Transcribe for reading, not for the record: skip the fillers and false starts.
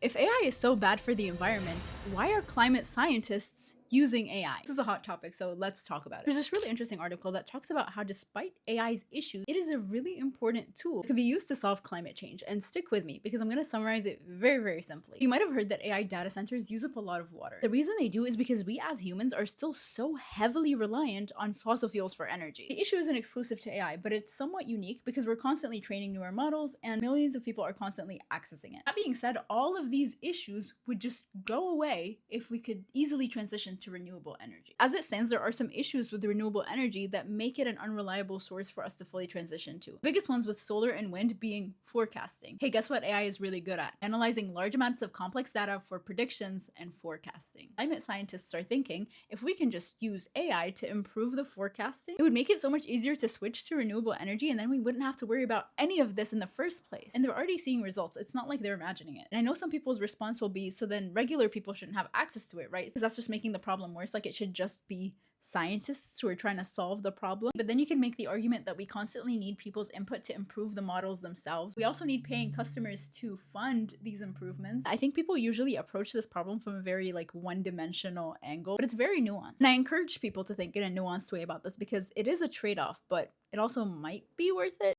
If AI is so bad for the environment, why are climate scientists using AI? This is a hot topic, so let's talk about it. There's this really interesting article that talks about how despite AI's issues, it is a really important tool that can be used to solve climate change. And stick with me because I'm going to summarize it very, very simply. You might have heard that AI data centers use up a lot of water. The reason they do is because we as humans are still so heavily reliant on fossil fuels for energy. The issue isn't exclusive to AI, but it's somewhat unique because we're constantly training newer models and millions of people are constantly accessing it. That being said, all of these issues would just go away if we could easily transition to renewable energy. As it stands, there are some issues with renewable energy that make it an unreliable source for us to fully transition to. The biggest ones with solar and wind being forecasting. Hey, guess what AI is really good at? Analyzing large amounts of complex data for predictions and forecasting. Climate scientists are thinking if we can just use AI to improve the forecasting, it would make it so much easier to switch to renewable energy, and then we wouldn't have to worry about any of this in the first place. And they're already seeing results. It's not like they're imagining it. And I know some people's response will be, so then regular people shouldn't have access to it, right? Because that's just making the problem worse. Like it should just be scientists who are trying to solve the problem. But then you can make the argument that we constantly need people's input to improve the models themselves. We also need paying customers to fund these improvements. I think people usually approach this problem from a very one-dimensional angle, but it's very nuanced. And I encourage people to think in a nuanced way about this because it is a trade-off, but it also might be worth it.